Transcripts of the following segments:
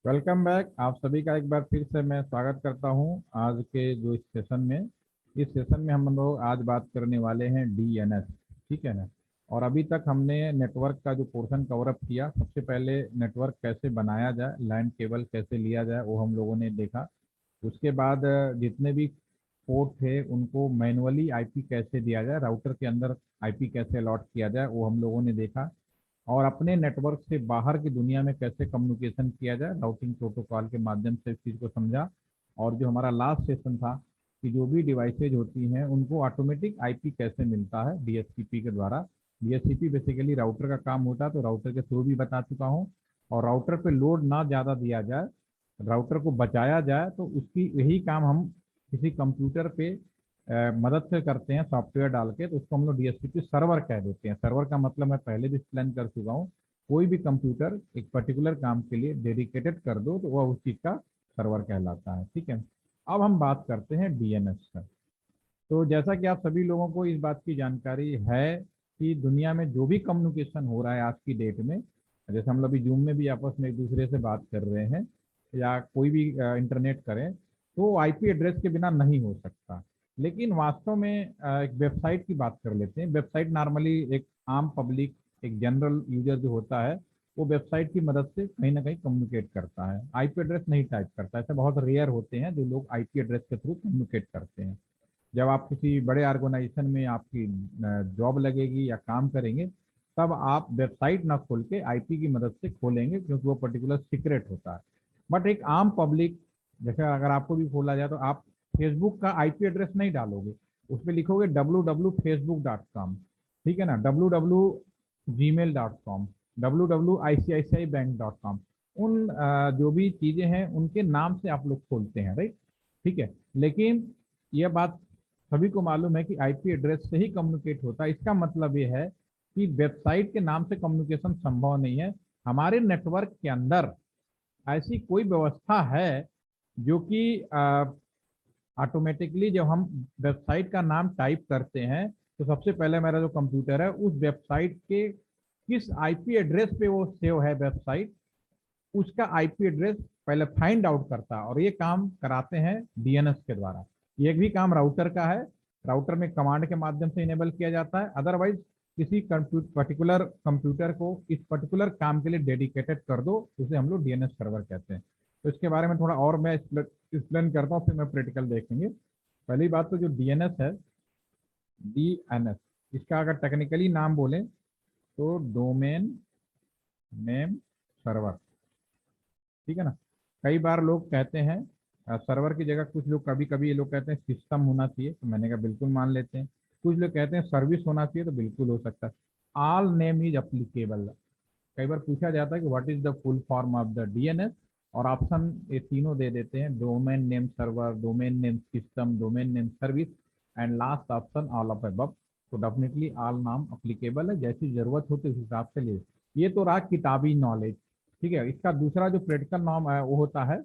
Welcome back. आप सभी का एक बार फिर से मैं स्वागत करता हूं आज के जो इस सेशन में। इस सेशन में हम लोग आज बात करने वाले हैं डीएनएस। ठीक है ना। और अभी तक हमने नेटवर्क का जो पोर्शन कवर अप किया। सबसे पहले नेटवर्क कैसे बनाया जाए, लैंड केबल कैसे लिया जाए, वो हम लोगों ने देखा। उसके बाद जितने भी पोर्ट थे उनको मैनुअली आईपी कैसे दिया जाए, राउटर के अंदर आईपी कैसे अलॉट किया जाए, वो हम लोगों ने देखा। और अपने नेटवर्क से बाहर की दुनिया में कैसे कम्युनिकेशन किया जाए, राउटिंग प्रोटोकॉल के माध्यम से इस चीज़ को समझा। और जो हमारा लास्ट सेशन था कि जो भी डिवाइसेज होती हैं उनको ऑटोमेटिक आईपी कैसे मिलता है डीएचसीपी के द्वारा। डीएचसीपी बेसिकली राउटर का काम होता है, तो राउटर के थ्रू भी बता चुका हूँ। और राउटर पे लोड ना ज़्यादा दिया जाए, राउटर को बचाया जाए, तो उसकी यही काम हम किसी कंप्यूटर पे मदद से करते हैं सॉफ्टवेयर डाल के। तो उसको हम लोग डीएचसीपी सर्वर कह देते हैं। सर्वर का मतलब मैं पहले भी एक्सप्लेन कर चुका हूँ। कोई भी कंप्यूटर एक पर्टिकुलर काम के लिए डेडिकेटेड कर दो तो वह उस चीज़ का सर्वर कहलाता है। ठीक है। अब हम बात करते हैं डीएनएस का। तो जैसा कि आप सभी लोगों को इस बात की जानकारी है कि दुनिया में जो भी कम्युनिकेशन हो रहा है आज की डेट में, जैसे हम लोग अभी जूम में भी आपस में एक दूसरे से बात कर रहे हैं या कोई भी इंटरनेट करें, तो आईपी एड्रेस के बिना नहीं हो सकता। लेकिन वास्तव में एक वेबसाइट की बात कर लेते हैं। वेबसाइट नॉर्मली एक आम पब्लिक, एक जनरल यूजर जो होता है, वो वेबसाइट की मदद से कहीं ना कहीं कम्युनिकेट करता है, आईपी एड्रेस नहीं टाइप करता। ऐसे बहुत रेयर होते हैं जो लोग आईपी एड्रेस के थ्रू कम्युनिकेट करते हैं। जब आप किसी बड़े ऑर्गेनाइजेशन में आपकी जॉब लगेगी या काम करेंगे, तब आप वेबसाइट ना खोल के आईपी की मदद से खोलेंगे, क्योंकि वो पर्टिकुलर सीक्रेट होता है। बट एक आम पब्लिक, जैसे अगर आपको भी खोला जाए तो आप फेसबुक का आईपी एड्रेस नहीं डालोगे, उस पर लिखोगे www.facebook.com। ठीक है ना, www.gmail.com, www.icici.bank.com। उन जो भी चीजें हैं उनके नाम से आप लोग खोलते हैं, राइट। ठीक है। लेकिन यह बात सभी को मालूम है कि आईपी एड्रेस से ही कम्युनिकेट होता है। इसका मतलब ये है कि वेबसाइट के नाम से कम्युनिकेशन संभव नहीं है। हमारे नेटवर्क के अंदर ऐसी कोई व्यवस्था है जो कि ऑटोमेटिकली जब हम वेबसाइट का नाम टाइप करते हैं, तो सबसे पहले मेरा जो कंप्यूटर है उस वेबसाइट के किस आईपी एड्रेस पे वो सेव है वेबसाइट, उसका आईपी एड्रेस पहले फाइंड आउट करता है। और ये काम कराते हैं डीएनएस के द्वारा। ये भी काम राउटर का है। राउटर में कमांड के माध्यम से इनेबल किया जाता है। अदरवाइज किसी पर्टिकुलर कंप्यूटर को इस पर्टिकुलर काम के लिए डेडिकेटेड कर दो, उसे हम लोग डीएनएस सर्वर कहते हैं। तो इसके बारे में थोड़ा और मैं एक्सप्लेन करता हूँ, फिर मैं प्रैक्टिकल देखेंगे। पहली बात तो जो डीएनएस है, डीएनएस, इसका अगर टेक्निकली नाम बोले तो डोमेन नेम सर्वर। ठीक है ना। कई बार लोग कहते हैं सर्वर की जगह कुछ लोग, कभी कभी ये लोग कहते हैं सिस्टम होना चाहिए, तो मैंने कहा बिल्कुल मान लेते हैं। कुछ लोग कहते हैं सर्विस होना चाहिए, तो बिल्कुल हो सकता है। All name is applicable. कई बार पूछा जाता है कि what is the full form of the DNS, और ऑप्शन ये तीनों दे देते हैं: domain name server, domain name system, domain name service, and last option all of above. तो डेफिनेटली ऑल नाम अप्लीकेबल है, जैसी जरूरत होती है उस हिसाब से ले। ये तो रहा किताबी नॉलेज। ठीक है। इसका दूसरा जो प्रैक्टिकल नाम है वो होता है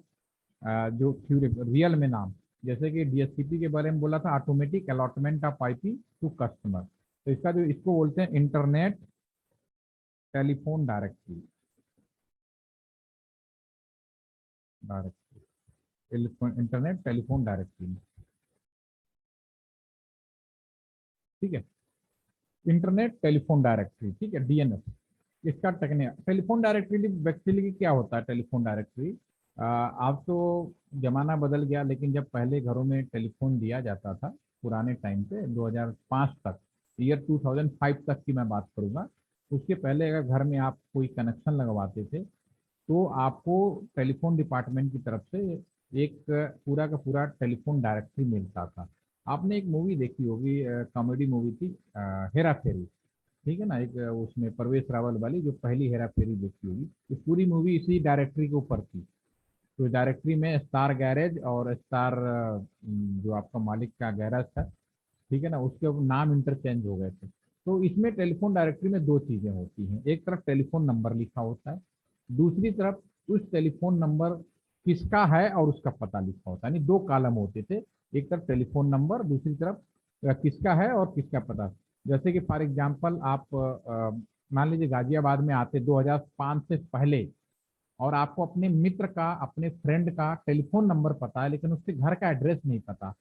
जो थ्योरी रियल में नाम। जैसे कि डीएचसीपी के बारे में बोला था, automatic allotment of IP to customer. तो इसका जो, इसको बोलते हैं internet telephone directory. Directory, internet telephone directory. ठीक है। इंटरनेट टेलीफोन डायरेक्टरी, ठीक है, डीएनएस। इसका टेक्निक टेलीफोन डायरेक्टरी एक्चुअली क्या होता है। टेलीफोन डायरेक्टरी, अब तो जमाना बदल गया, लेकिन जब पहले घरों में टेलीफोन दिया जाता था, पुराने टाइम पे 2005 तक, ईयर 2005 तक की मैं बात करूंगा, उसके पहले अगर घर में आप कोई कनेक्शन लगवाते थे, तो आपको टेलीफोन डिपार्टमेंट की तरफ से एक पूरा का पूरा टेलीफोन डायरेक्टरी मिलता था। आपने एक मूवी देखी होगी, कॉमेडी मूवी थी, हेरा फेरी। ठीक है ना, एक उसमें परवेश रावल वाली जो पहली हेरा फेरी देखी होगी, ये पूरी मूवी इसी डायरेक्टरी के ऊपर थी। तो डायरेक्टरी में स्टार गैरेज और स्टार जो आपका मालिक का गैराज था, ठीक है ना, उसके नाम इंटरचेंज हो गए थे। तो इसमें टेलीफोन डायरेक्टरी में दो चीजें होती हैं: एक तरफ टेलीफोन नंबर लिखा होता है, दूसरी तरफ उस टेलीफोन नंबर किसका है और उसका पता लिखा होता है। यानी दो कॉलम होते थे, एक तरफ टेलीफोन नंबर, दूसरी तरफ किसका है और किसका पता। जैसे कि फॉर एग्जांपल आप मान लीजिए गाजियाबाद में आते 2005 से पहले, और आपको अपने मित्र का, अपने फ्रेंड का टेलीफोन नंबर पता है लेकिन उसके घर का एड्रेस नहीं पता,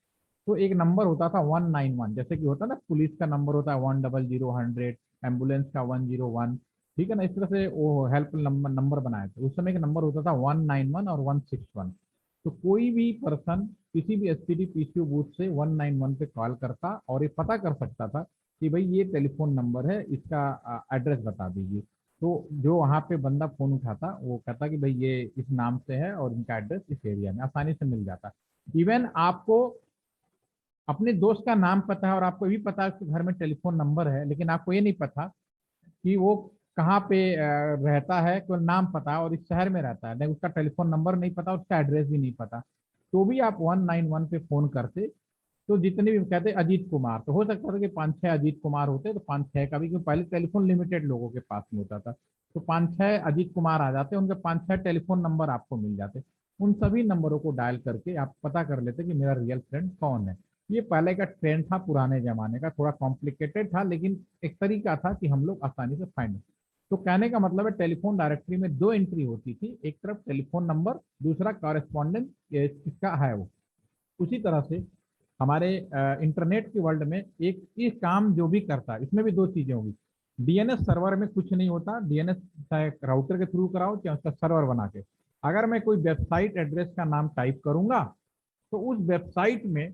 तो एक नंबर होता था 191, जैसे कि होता ना पुलिस का नंबर होता है 100, एम्बुलेंस का 101, ठीक है ना, इस तरह से वो हेल्प नंबर नंबर बनाए थे। उस समय एक नंबर होता था 191 और 161। तो कोई भी पर्सन किसी भी एसटीडी पीसीओ बूथ से 191 पे कॉल करता और ये पता कर सकता था कि भाई ये टेलीफोन नंबर है, इसका एड्रेस बता दीजिए। तो जो वहाँ पे बंदा फोन उठाता वो कहता कि भाई ये इस नाम से है और इनका एड्रेस इस एरिया में, आसानी से मिल जाता। इवन आपको अपने दोस्त का नाम पता है और आपको ये भी पता है उसके घर में टेलीफोन नंबर है, लेकिन आपको ये नहीं पता कि वो कहाँ पे रहता है, केवल नाम पता है और इस शहर में रहता है, नहीं उसका टेलीफोन नंबर नहीं पता, उसका एड्रेस भी नहीं पता, तो भी आप 191 पे फोन करते। तो जितने भी कहते अजीत कुमार, तो हो सकता था कि 5-6 अजीत कुमार होते, तो 5-6 का भी, क्योंकि पहले टेलीफोन लिमिटेड लोगों के पास में होता था, तो 5-6 अजीत कुमार आ जाते, उनके 5-6 टेलीफोन नंबर आपको मिल जाते। उन सभी नंबरों को डायल करके आप पता कर लेते कि मेरा रियल फ्रेंड कौन है। ये पहले का ट्रेंड था, पुराने जमाने का, थोड़ा कॉम्प्लिकेटेड था लेकिन एक तरीका था कि हम लोग आसानी से फाइंड। तो कहने का मतलब है टेलीफोन डायरेक्टरी में दो एंट्री होती थी, एक तरफ टेलीफोन नंबर, दूसरा कॉरेस्पॉन्डेंट किसका है वो। उसी तरह से हमारे इंटरनेट की वर्ल्ड में एक ये काम जो भी करता है, इसमें भी दो चीजें होगी। डीएनएस सर्वर में कुछ नहीं होता, डीएनएस चाहे राउटर के थ्रू कराओ चाहे उसका सर्वर बना के, अगर मैं कोई वेबसाइट एड्रेस का नाम टाइप करूंगा तो उस वेबसाइट में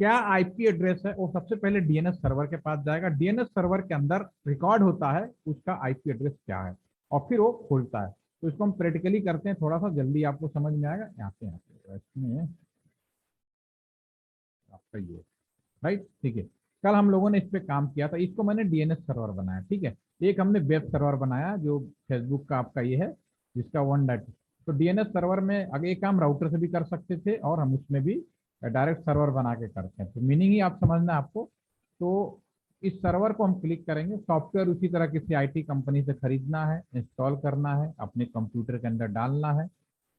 क्या आईपी एड्रेस है वो सबसे पहले डीएनएस सर्वर के पास जाएगा, डीएनएस सर्वर के अंदर रिकॉर्ड होता है उसका आईपी एड्रेस क्या है, और फिर वो खोलता है। तो इसको हम प्रैक्टिकली करते हैं, थोड़ा सा जल्दी आपको समझ में आएगा। यहाँ पे इसमें आपका ये राइट, ठीक है। कल हम लोगों ने इस पे काम किया था, इसको मैंने डीएनएस सर्वर बनाया, ठीक है। एक हमने वेब सर्वर बनाया जो फेसबुक का आपका ये है, जिसका वन डाट। तो डीएनएस सर्वर में अगर एक काम राउटर से भी कर सकते थे और हम उसमें भी डायरेक्ट सर्वर बना के करते हैं, तो मीनिंग ही आप समझना आपको। तो इस सर्वर को हम क्लिक करेंगे, सॉफ्टवेयर उसी तरह किसी आईटी कंपनी से खरीदना है, इंस्टॉल करना है, अपने कंप्यूटर के अंदर डालना है,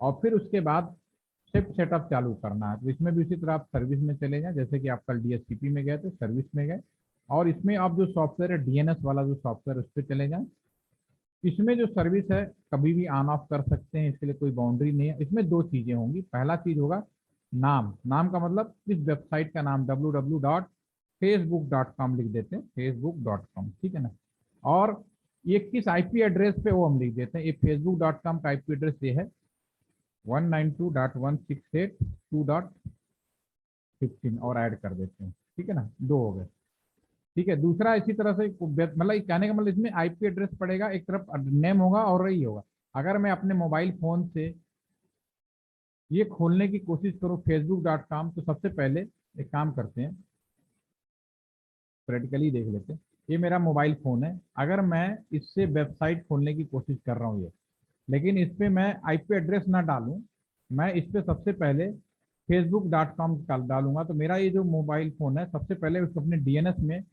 और फिर उसके बाद सिर्फ सेटअप चालू करना है। तो इसमें भी उसी तरह आप सर्विस में चले जाएं, जैसे कि आप कल डीएससीपी में गए थे, सर्विस में गए, और इसमें आप जो सॉफ्टवेयर है डीएनएस वाला जो सॉफ्टवेयर, उस पर चले जाएं। इसमें जो सर्विस है कभी भी ऑन ऑफ कर सकते हैं, इसके लिए कोई बाउंड्री नहीं है। इसमें दो चीजें होंगी, पहला चीज होगा नाम, नाम का मतलब इस वेबसाइट का नाम www.facebook.com लिख देते हैं, facebook.com, ठीक है ना। और ये किस आईपी एड्रेस पे वो हम लिख देते हैं, ये facebook.com का आईपी एड्रेस ये है 192.168.2.15 और ऐड कर देते हैं, ठीक है ना, दो हो गए। ठीक है, दूसरा इसी तरह से मतलब कहने का मतलब इसमें आईपी एड्रेस पड़ेगा, एक तरफ नेम होगा और रही होगा। अगर मैं अपने मोबाइल फोन से ये खोलने की कोशिश करूं facebook.com, तो सबसे पहले एक काम करते हैं, प्रैक्टिकली देख लेते हैं। ये मेरा मोबाइल फोन है, अगर मैं इससे वेबसाइट खोलने की कोशिश कर रहा हूँ ये, लेकिन इस पर मैं आईपी एड्रेस ना डालूं, मैं इस पर सबसे पहले facebook.com डालूंगा, तो मेरा ये जो मोबाइल फोन है सबसे पहले उसको अपने डीएनएस में,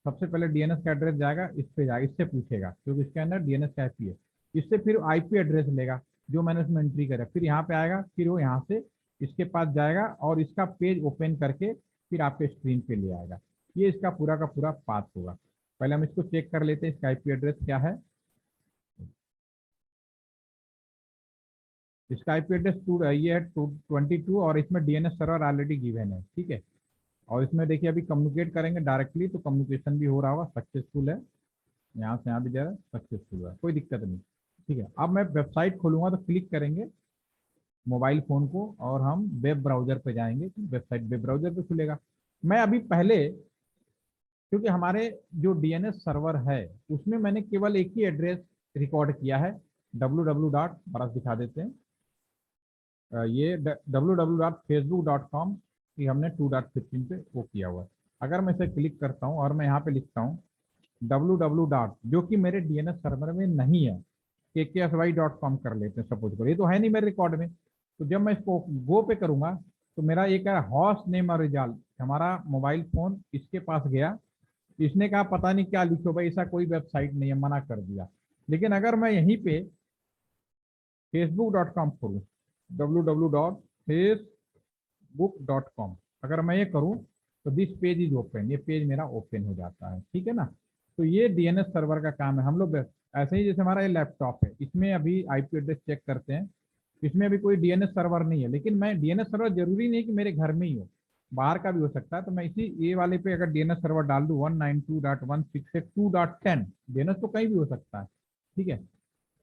सबसे पहले डीएनएस का एड्रेस जाएगा, इस पे जाएगा, इससे पूछेगा क्योंकि इसके अंदर डीएनएस का आईपी है। इससे फिर आईपी एड्रेस लेगा जो मैंने उसमें एंट्री करा, फिर यहाँ पे आएगा, फिर वो यहाँ से इसके पास जाएगा और इसका पेज ओपन करके फिर आपके स्क्रीन पे ले आएगा। ये इसका पूरा का पूरा पाथ होगा। पहले हम इसको चेक कर लेते हैं इसका आईपी एड्रेस क्या है। इसका आईपी एड्रेस ये है 222 और इसमें डीएनएस सर्वर ऑलरेडी गिवन है, ठीक है। और इसमें देखिए अभी कम्युनिकेट करेंगे डायरेक्टली तो कम्युनिकेशन भी हो रहा होगा, सक्सेसफुल है, यहाँ से यहाँ भी जा रहा है, सक्सेसफुल है, कोई दिक्कत नहीं। ठीक है, अब मैं वेबसाइट खोलूंगा तो क्लिक करेंगे मोबाइल फोन को और हम वेब ब्राउजर पे जाएंगे, तो वेबसाइट वेब ब्राउजर पे खुलेगा। मैं अभी पहले, क्योंकि हमारे जो डीएनएस सर्वर है उसमें मैंने केवल एक ही एड्रेस रिकॉर्ड किया है, www डॉट बरस दिखा देते हैं, ये www.facebook.com की हमने 2.15 पे वो किया हुआ है। अगर मैं इसे क्लिक करता हूँ और मैं यहाँ पे लिखता हूँ www डॉट, जो कि मेरे डीएनएस सर्वर में नहीं है, kksy.com कर लेते हैं सपोज करो, ये तो है नहीं मेरे रिकॉर्ड में। तो जब मैं इसको गो पे करूंगा तो मेरा ये क्या हॉस्ट नेम और रिजल्ट, हमारा मोबाइल फोन इसके पास गया, इसने कहा पता नहीं क्या लिखो भाई, ऐसा कोई वेबसाइट नहीं है, मना कर दिया। लेकिन अगर मैं यहीं पे facebook.com खोलूँ, www.facebook.com, अगर मैं ये करूँ तो दिस पेज इज ओपन, ये पेज मेरा ओपन हो जाता है, ठीक है ना। तो ये डीएनएस सर्वर का काम है। हम लोग ऐसे ही जैसे हमारा ये लैपटॉप है, इसमें अभी आईपी एड्रेस चेक करते हैं। इसमें अभी कोई डीएनएस सर्वर नहीं है, लेकिन मैं डीएनएस सर्वर जरूरी नहीं कि मेरे घर में ही हो, बाहर का भी हो सकता है। तो मैं इसी ये वाले पे अगर डीएनएस सर्वर डाल दूँ 192.168.2.10, डीएनएस तो कहीं भी हो सकता है। ठीक है,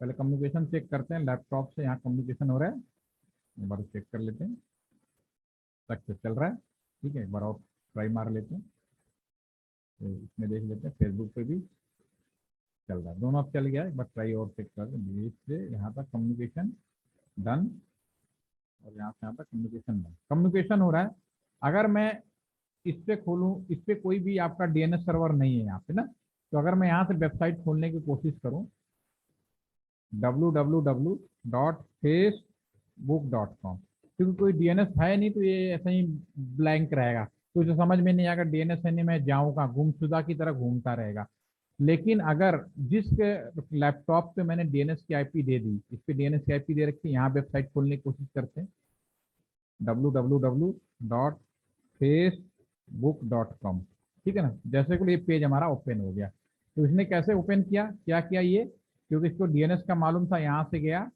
पहले कम्युनिकेशन चेक करते हैं, लैपटॉप से यहाँ कम्युनिकेशन हो रहा है, एक बार चेक कर लेते हैं, सक्सेस चल रहा है। ठीक है, एक बार और ट्राई मार लेते हैं, तो इसमें देख लेते हैं, फेसबुक पे भी चल रहा है, दोनों अब चल गया है। एक बार ट्राई और चेक कर लें, इससे यहाँ तक कम्युनिकेशन डन, और यहाँ से यहाँ तक कम्युनिकेशन डन, कम्युनिकेशन हो रहा है। अगर मैं इस पे खोलूँ, इस पे कोई भी आपका डीएनएस सर्वर नहीं है यहाँ पे ना, तो अगर मैं यहाँ से वेबसाइट खोलने की कोशिश करूँ www.facebook.com, क्योंकि कोई डीएनएस है नहीं तो ये ऐसा ही ब्लैंक रहेगा, तो इसे समझ में नहीं आएगा डीएनएस है नहीं, मैं जाऊँ कहाँ, गुमशुदा की तरह घूमता रहेगा। लेकिन अगर जिस लैपटॉप पे मैंने डीएनएस की आईपी दे दी, इस पे डीएनएस की आईपी दे रखी है, यहाँ वेबसाइट खोलने की कोशिश करते हैं www.facebook.com, ठीक है ना। जैसे कि ये पेज हमारा ओपन हो गया, तो इसने कैसे ओपन किया, क्या किया ये, क्योंकि इसको डीएनएस का मालूम था, यहाँ से गया,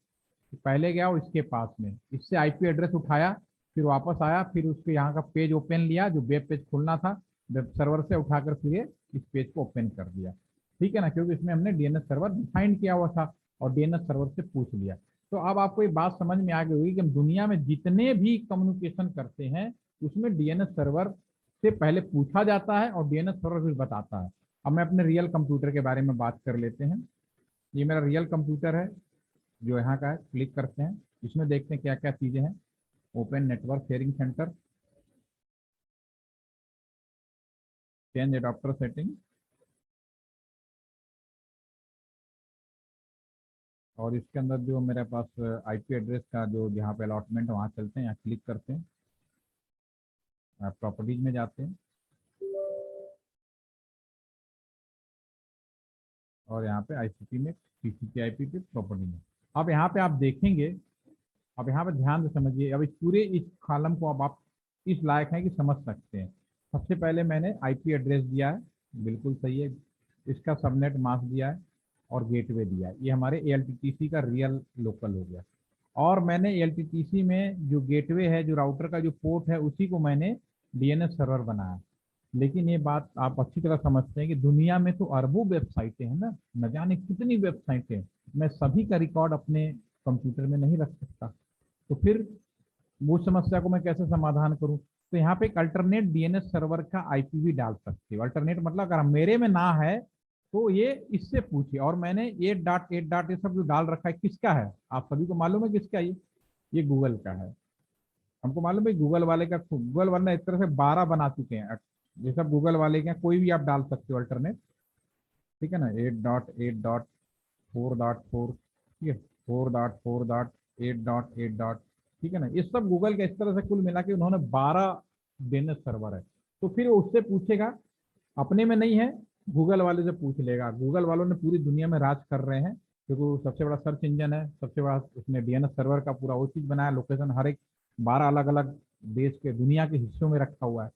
पहले गया वो इसके पास में, इससे आईपी एड्रेस उठाया, फिर वापस आया, फिर उसके यहाँ का पेज ओपन लिया, जो वेब पेज खुलना था वेब सर्वर से उठाकर फिर ये इस पेज को ओपन कर दिया। ठीक है ना, क्योंकि इसमें हमने डीएनएस सर्वर डिफाइन किया हुआ था और डीएनएस सर्वर से पूछ लिया। तो अब आपको ये बात समझ में आ गई होगी कि हम दुनिया में जितने भी कम्युनिकेशन करते हैं उसमें डीएनएस सर्वर से पहले पूछा जाता है और डीएनएस सर्वर फिर बताता है। अब मैं अपने रियल कंप्यूटर के बारे में बात कर लेते हैं। ये मेरा रियल कंप्यूटर है जो यहाँ का है, क्लिक करते हैं, इसमें देखते हैं क्या क्या चीज़ें हैं। Open network sharing centre, change adapter setting, और इसके अंदर जो मेरे पास आईपी एड्रेस का जो जहाँ पे अलॉटमेंट है वहाँ चलते हैं, यहाँ क्लिक करते हैं, प्रॉपर्टीज में जाते हैं और यहाँ पे आईसीपी में टीसीपी आईपी पे प्रॉपर्टी में। अब यहाँ पे आप देखेंगे, अब यहाँ पे ध्यान से समझिए, अब इस पूरे इस कॉलम को अब आप इस लायक हैं कि समझ सकते हैं। सबसे पहले मैंने आईपी एड्रेस दिया है, बिल्कुल सही है, इसका सबनेट मास्क दिया है और गेटवे दिया है, ये हमारे एएलटीटीसी का रियल लोकल हो गया। और मैंने एएलटीटीसी में जो गेटवे है, जो राउटर का जो पोर्ट है, उसी को मैंने डीएनएस सर्वर बनाया। लेकिन ये बात आप अच्छी तरह समझते हैं कि दुनिया में तो अरबों वेबसाइटें हैं ना, न जाने कितनी वेबसाइटें, मैं सभी का रिकॉर्ड अपने कंप्यूटर में नहीं रख सकता। तो फिर वो समस्या को मैं कैसे समाधान करूं, तो यहाँ पे एक अल्टरनेट डीएनएस सर्वर का आईपी भी डाल सकते हो। अल्टरनेट मतलब अगर मेरे में ना है तो ये इससे पूछे, और मैंने 8.8 ये सब जो डाल रखा है किसका है, आप सभी को मालूम है किसका, ये गूगल का है। हमको मालूम है गूगल वाले का, गूगल वाले इस तरह से 12 बना चुके हैं, ये सब गूगल वाले के हैं, कोई भी आप डाल सकते हो अल्टरनेट। ठीक है ना, 8.8.4.4, ठीक है, 4.4.8.8, ठीक है ना, ये सब गूगल के इस तरह से कुल मिला के उन्होंने 12 डीएनएस सर्वर है। तो फिर वो उससे पूछेगा, अपने में नहीं है, गूगल वाले से पूछ लेगा। गूगल वालों ने पूरी दुनिया में राज कर रहे हैं, क्योंकि वो सबसे बड़ा सर्च इंजन है, सबसे बड़ा उसने डीएनएस सर्वर का पूरा वो चीज बनाया, लोकेशन हर एक 12 अलग अलग देश के दुनिया के हिस्सों में रखा हुआ है।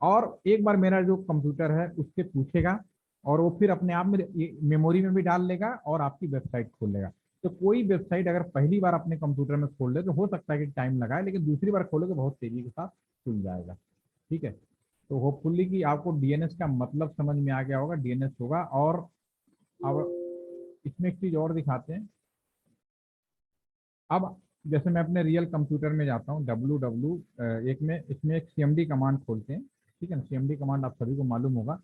और एक बार मेरा जो कंप्यूटर है उससे पूछेगा और वो फिर अपने आप में मेमोरी में भी डाल लेगा और आपकी वेबसाइट खोल लेगा। तो कोई वेबसाइट अगर पहली बार अपने कंप्यूटर में खोल ले तो हो सकता है कि टाइम लगाए, लेकिन दूसरी बार खोलोगे बहुत तेजी के साथ खुल जाएगा। ठीक है, तो होपफुली कि आपको डीएनएस का मतलब समझ में आ गया होगा, डीएनएस होगा। और अब इसमें एक चीज और दिखाते हैं। अब जैसे मैं अपने रियल कंप्यूटर में जाता हूँ, एक में इसमें एक सीएमडी कमांड खोलते हैं। ठीक है ना, सीएमडी कमांड आप सभी को मालूम होगा।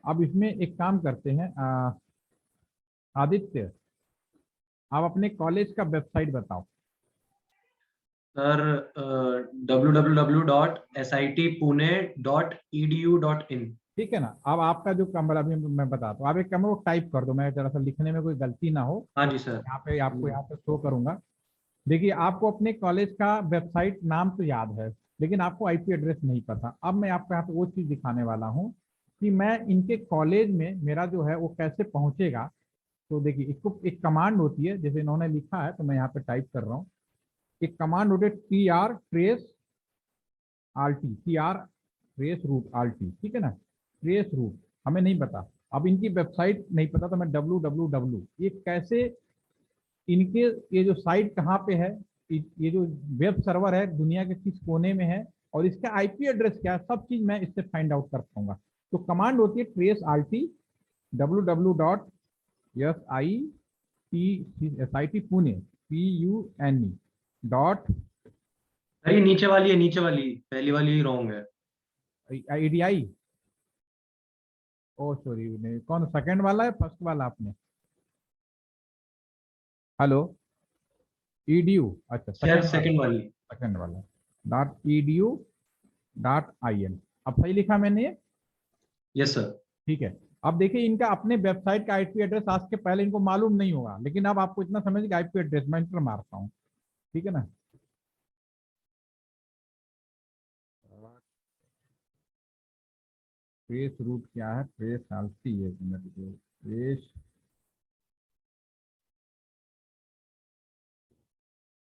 अब इसमें एक काम करते हैं, आदित्य आप अपने कॉलेज का वेबसाइट बताओ। Sir www.sitpune.edu.in। ठीक है ना, अब आपका जो कमरा अभी मैं बताता हूँ, आप एक कमरा को टाइप कर दो, मैं जरा सा लिखने में कोई गलती ना हो, हाँ तो जी सर। यहाँ पे आपको यहाँ पे शो करूंगा। देखिए, आपको अपने कॉलेज का वेबसाइट नाम तो याद है, लेकिन आपको आईपी एड्रेस नहीं पता। अब मैं आपको यहाँ पे वो चीज़ दिखाने वाला हूँ कि मैं इनके कॉलेज में मेरा जो है वो कैसे पहुंचेगा। तो देखिए, इसको एक कमांड होती है, जैसे इन्होंने लिखा है तो मैं यहाँ पे टाइप कर रहा हूँ। एक कमांड होती है TR trace RT, TR trace route RT, ठीक है ना, ट्रेस रूट हमें नहीं पता, अब इनकी वेबसाइट नहीं पता तो मैं www, ये कैसे, इनके ये जो साइट कहाँ पे है, ये जो वेब सर्वर है दुनिया के किस कोने में है, और इसका आईपी एड्रेस क्या है, सब चीज मैं इससे फाइंड आउट कर पाऊंगा। तो कमांड होती है trace RT www.sit Pune PUNE dot अरे नीचे वाली है, नीचे वाली, पहली वाली ही रॉन्ग है। ADI। ओ सॉरी, कौन सेकंड वाला है फर्स्ट वाला आपने? हेलो, EDU, अच्छा शायद सेकंड वाला, सेकंड वाली। सेकंड वाला .edu.in। अब सही लिखा मैंने ये? Yes sir. ठीक है। अब देखिए इनका अपने वेबसाइट का आईपी एड्रेस आज के पहले इनको मालूम नहीं होगा, लेकिन अब आपको इतना समझ कि आईपी एड्रेस मैं इंटर मारता हूँ, ठीक है ना। ट्रेस रूट क्या है, ट्रेस आलसी है, ट्रेस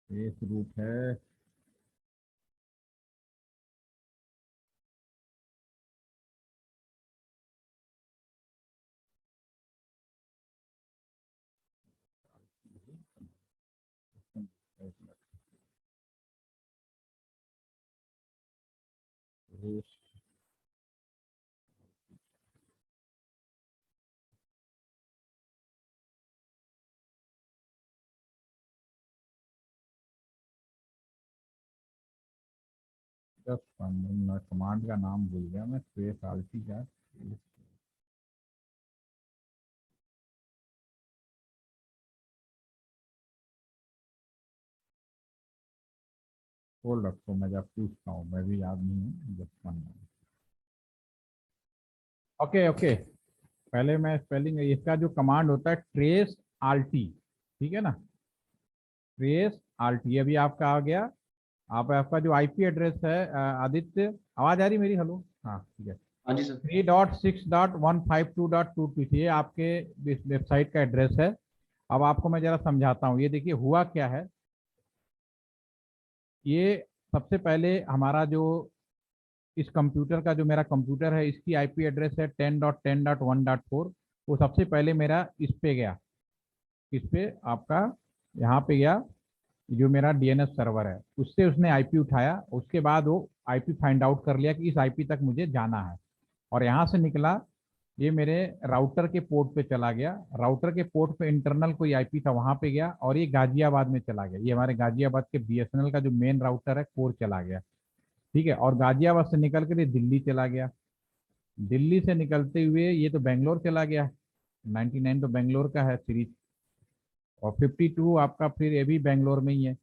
ट्रेस रूट है ट्रेस। जस्ट मैं कमांड का नाम भूल गया, मैं ट्रेस आलसी का खोल रखो, मैं जब पूछता हूँ, मैं भी याद नहीं हूँ जब। ओके ओके, पहले मैं स्पेलिंग, इसका जो कमांड होता है ट्रेस आल्टी, ठीक है ना, ट्रेस आल्टी। अभी आपका आ गया। आप आपका जो आईपी एड्रेस है आदित्य, आवाज आ रही मेरी? हेलो, हाँ ठीक है। हाँ जी सर। 3.6.152.22 ये आपके वेबसाइट का एड्रेस है। अब आपको मैं जरा समझाता हूँ, ये देखिए हुआ क्या है। ये सबसे पहले हमारा जो इस कंप्यूटर का, जो मेरा कंप्यूटर है, इसकी आईपी एड्रेस है 10.10.1.4। वो सबसे पहले मेरा इस पे गया, इस पे आपका यहाँ पे गया, जो मेरा डीएनएस सर्वर है उससे उसने आईपी उठाया। उसके बाद वो आईपी फाइंड आउट कर लिया कि इस आईपी तक मुझे जाना है, और यहाँ से निकला, ये मेरे राउटर के पोर्ट पे चला गया। राउटर के पोर्ट पे इंटरनल कोई आईपी था, वहां पे गया, और ये गाजियाबाद में चला गया। ये हमारे गाजियाबाद के बीएसएनएल का जो मेन राउटर है, कोर चला गया, ठीक है। और गाजियाबाद से निकल कर ये दिल्ली चला गया। दिल्ली से निकलते हुए ये तो बेंगलोर चला गया, 99 तो बेंगलोर का है सीरीज, और 52 आपका फिर ये भी बेंगलोर में ही है।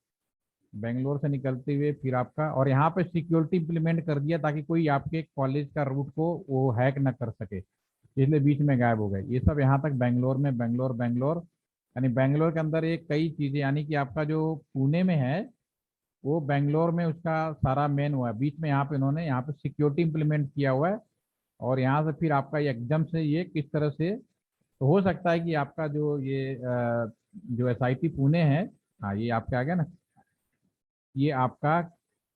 बेंगलोर से निकलते हुए फिर आपका, और यहाँ पे सिक्योरिटी इंप्लीमेंट कर दिया ताकि कोई आपके कॉलेज का रूट को वो हैक ना कर सके, इसलिए बीच में गायब हो गए। ये सब यहाँ तक बेंगलोर में, बेंगलोर बेंगलोर, यानी बेंगलोर के अंदर एक कई चीज़ें, यानी कि आपका जो पुणे में है वो बेंगलोर में उसका सारा मेन हुआ है। बीच में यहाँ पे इन्होंने यहाँ पे सिक्योरिटी इंप्लीमेंट किया हुआ है, और यहाँ से फिर आपका ये एकदम से ये किस तरह से, तो हो सकता है कि आपका जो ये जो एसआईटी पुणे है, हाँ ये आपके आ गया ना, ये आपका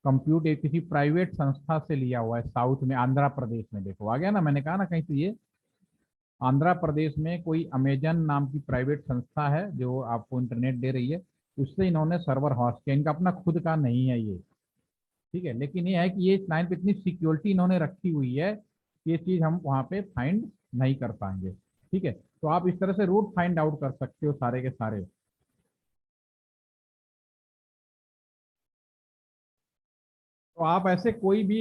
कंप्यूट एक किसी प्राइवेट संस्था से लिया हुआ है, साउथ में आंध्र प्रदेश में। देखो आ गया ना, मैंने कहा ना कहीं, तो ये आंध्र प्रदेश में कोई अमेजन नाम की प्राइवेट संस्था है जो आपको इंटरनेट दे रही है, उससे इन्होंने सर्वर हॉस्ट किया। इनका अपना खुद का नहीं है ये, ठीक है। लेकिन ये है कि ये लाइन पे इतनी सिक्योरिटी इन्होंने रखी हुई है, ये चीज़ हम वहाँ पे फाइंड नहीं कर पाएंगे, ठीक है। तो आप इस तरह से रूट फाइंड आउट कर सकते हो सारे के सारे। तो आप ऐसे कोई भी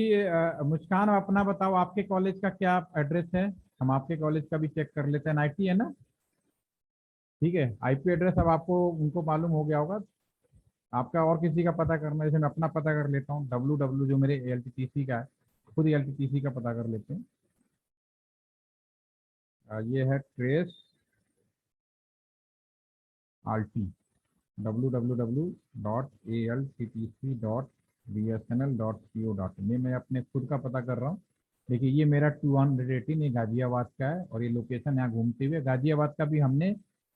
मुस्कान अपना बताओ, आपके कॉलेज का क्या एड्रेस है, हम आपके कॉलेज का भी चेक कर लेते हैं। आईटी है ना, ठीक है। आईपी एड्रेस अब आपको उनको मालूम हो गया होगा। आपका और किसी का पता करना है, जैसे मैं अपना पता कर लेता हूँ, www जो मेरे एलटीटीसी का है, खुद एलटीटीसी का पता कर लेते हैं। ये है ट्रेस आल्टी www.alttc.bsnl.co.in, ये मैं अपने खुद का पता कर रहा हूँ। देखिए ये मेरा 218 ये गाजियाबाद का है, और ये लोकेशन यहाँ घूमते हुए गाजियाबाद का भी हमने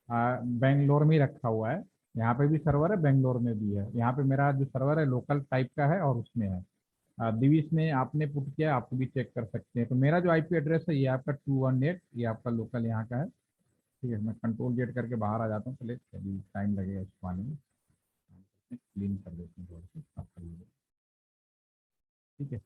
बेंगलोर में ही रखा हुआ है। यहाँ पे भी सर्वर है, बेंगलोर में भी है। यहाँ पे मेरा जो सर्वर है लोकल टाइप का है और उसमें है, दिविस में आपने पुट किया, आप भी चेक कर सकते हैं। तो मेरा जो आईपी एड्रेस है ये आपका 218, ये आपका लोकल यहाँ का है। ठीक है, मैं कंट्रोल जेड करके बाहर आ जाता हूँ, पहले अभी टाइम लगेगा इसको आने में, क्लीन कर देते हैं थोड़ा सा, साफ कर लीजिए। ठीक है,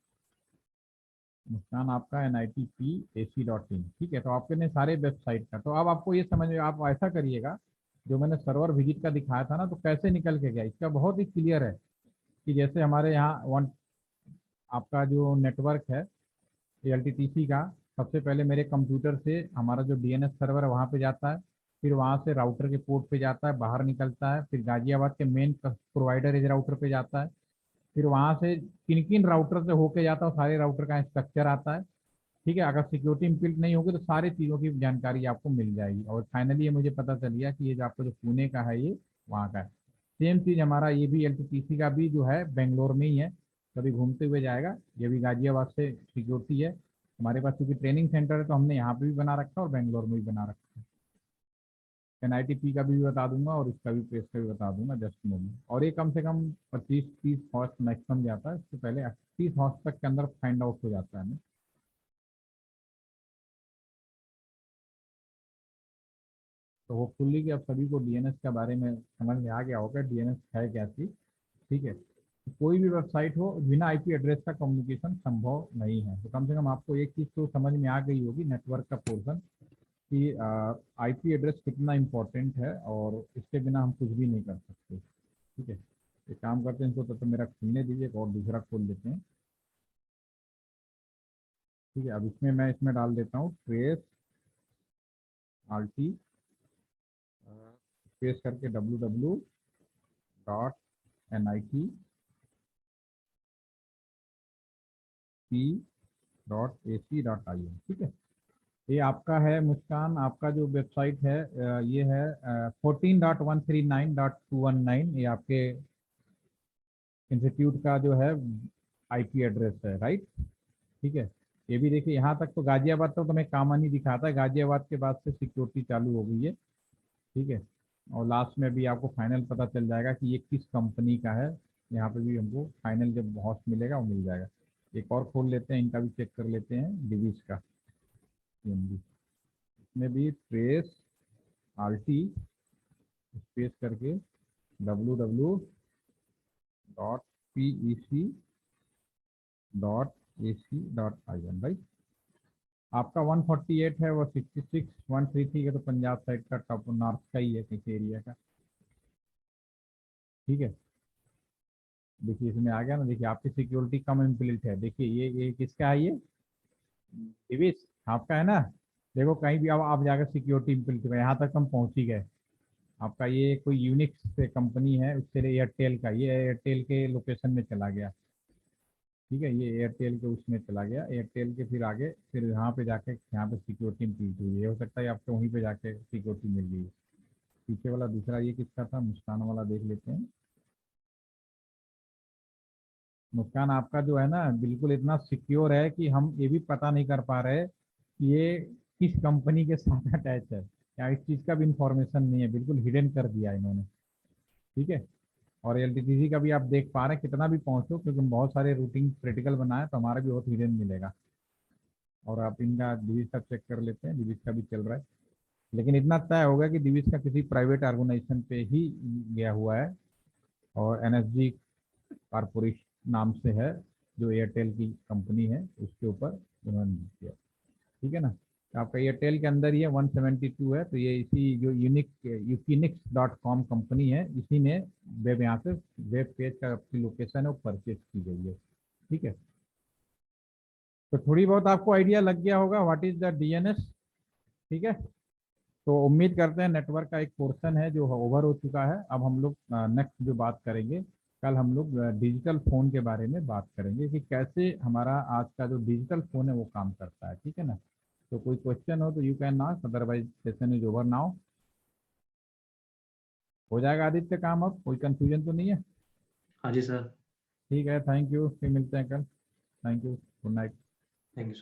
मुस्कान आपका NITP-AC.in। ठीक है, तो आपके ने सारे वेबसाइट का, तो अब आपको ये समझ में, आप ऐसा करिएगा, जो मैंने सर्वर विजिट का दिखाया था ना, तो कैसे निकल के गया इसका बहुत ही क्लियर है। कि जैसे हमारे यहाँ वन आपका जो नेटवर्क है LTTC का, सबसे पहले मेरे कंप्यूटर से हमारा जो DNS सर्वर है वहाँ पे जाता है, फिर वहाँ से राउटर के पोर्ट पे जाता है, बाहर निकलता है, फिर गाजियाबाद के मेन प्रोवाइडर एज राउटर पे जाता है, फिर वहाँ से किन किन राउटर से होके जाता है, सारे राउटर का स्ट्रक्चर आता है। ठीक है, अगर सिक्योरिटी इम्प्लीट नहीं होगी तो सारी चीज़ों की जानकारी आपको मिल जाएगी। और फाइनली ये मुझे पता चल गया कि ये जो आपको जो पुणे का है ये वहाँ का है। सेम चीज़ हमारा ये भी LTTC का भी जो है बेंगलोर में ही है, कभी घूमते हुए जाएगा। ये भी गाजियाबाद से सिक्योरिटी है हमारे पास, क्योंकि ट्रेनिंग सेंटर है तो हमने यहाँ पे भी बना रखा है और बेंगलोर में भी बना रखा है। NITP का भी बता दूंगा और इसका भी, प्रेस का भी बता दूंगा जस्ट मोमेंट। और ये कम से कम 25-30 हॉर्स मैक्सिमम जाता है, इससे पहले 30 हॉर्स तक के अंदर फाइंड आउट हो जाता है। तो होपफुली कि आप सभी को DNS के बारे में समझ में आ गया होगा, DNS है क्या चीज़। ठीक है, तो कोई भी वेबसाइट हो बिना आईपी एड्रेस का कम्युनिकेशन संभव नहीं है। तो कम से कम आपको एक चीज़ तो समझ में आ गई होगी, नेटवर्क का पोर्शन, कि आईपी एड्रेस कितना इम्पोर्टेंट है और इसके बिना हम कुछ भी नहीं कर सकते। ठीक है, एक काम करते हैं, इसको तो मेरा खुलने दीजिए, और दूसरा खोल देते हैं। ठीक है, अब इसमें डाल देता हूँ ट्रेस RT स्पेस करके www.NITP.AC.in। ठीक है, ये आपका है मुस्कान, आपका जो वेबसाइट है ये है 14.139.219, ये आपके इंस्टीट्यूट का जो है आईपी एड्रेस है, राइट। ठीक है, ये भी देखिए यहाँ तक तो गाजियाबाद तक तो मैं कामन ही दिखाता है, गाजियाबाद के बाद से सिक्योरिटी चालू हो गई है। ठीक है, और लास्ट में भी आपको फाइनल पता चल जाएगा कि ये किस कंपनी का है। यहाँ पे भी हमको फाइनल जब हॉस्ट मिलेगा वो मिल जाएगा। एक और खोल लेते हैं, इनका भी चेक कर लेते हैं, डिविस का CMD। इसमें भी ट्रेस RT स्पेस करके www.pec.ac.in, राइट। आपका 148 है, वो 66 133 का, तो पंजाब साइड का टॉप नॉर्थ का ही है, किस एरिया का। ठीक है, देखिए इसमें आ गया ना, देखिए आपकी सिक्योरिटी कम इम्प्लीट है। देखिए ये किसका है, ये दिविस आपका है ना। देखो कहीं भी अब आप जाकर सिक्योरिटी इम्प्लीट है, यहाँ तक हम पहुँच ही गए। आपका ये कोई यूनिक्स से कंपनी है, उससे एयरटेल का, ये एयरटेल के लोकेशन में चला गया। ठीक है, ये एयरटेल के उसमें चला गया, एयरटेल के फिर आगे, फिर यहाँ पे जाके यहाँ पे सिक्योरिटी इम्प्लीट हुई है। हो सकता है आपको वहीं पे जाके सिक्योरिटी मिल गई। पीछे वाला दूसरा ये किसका था, मुस्कान वाला देख लेते हैं। मुस्कान आपका जो है ना बिल्कुल इतना सिक्योर है कि हम ये भी पता नहीं कर पा रहे कि ये किस कंपनी के साथ अटैच है, या इस चीज़ का भी इंफॉर्मेशन नहीं है, बिल्कुल हिडन कर दिया इन्होंने। ठीक है, और LTTC का भी आप देख पा रहे हैं, कितना भी पहुंचो, क्योंकि हम बहुत सारे रूटिंग क्रिटिकल बनाए तो हमारा भी बहुत हिडन मिलेगा। और आप इनका डिविस का चेक कर लेते हैं, डिविस का भी चल रहा है। लेकिन इतना तय होगा कि डिविस का किसी प्राइवेट ऑर्गेनाइजेशन पे ही गया हुआ है, और NSG कारपोरेशन नाम से है, जो एयरटेल की कंपनी है, उसके ऊपर उन्होंने किया। ठीक है ना, तो आपका एयरटेल के अंदर ही है, 172 है, तो ये इसी जो यूकिनिक्स.com कंपनी है, इसी ने वेब, यहाँ से वेब पेज का आपकी लोकेशन है वो परचेज की गई है। ठीक है, तो थोड़ी बहुत आपको आइडिया लग गया होगा व्हाट इज द DNS। ठीक है, तो उम्मीद करते हैं नेटवर्क का एक पोर्शन है जो ओवर हो चुका है। अब हम लोग नेक्स्ट जो बात करेंगे, कल हम लोग डिजिटल फ़ोन के बारे में बात करेंगे कि कैसे हमारा आज का जो डिजिटल फ़ोन है वो काम करता है। ठीक है ना, तो कोई क्वेश्चन हो तो you can ask, otherwise session is over now. हो जाएगा आदित्य काम, अब कोई कंफ्यूजन तो नहीं है। हाँ जी सर। ठीक है, थैंक यू, फिर मिलते हैं कल। Thank you, good night. Thank you sir.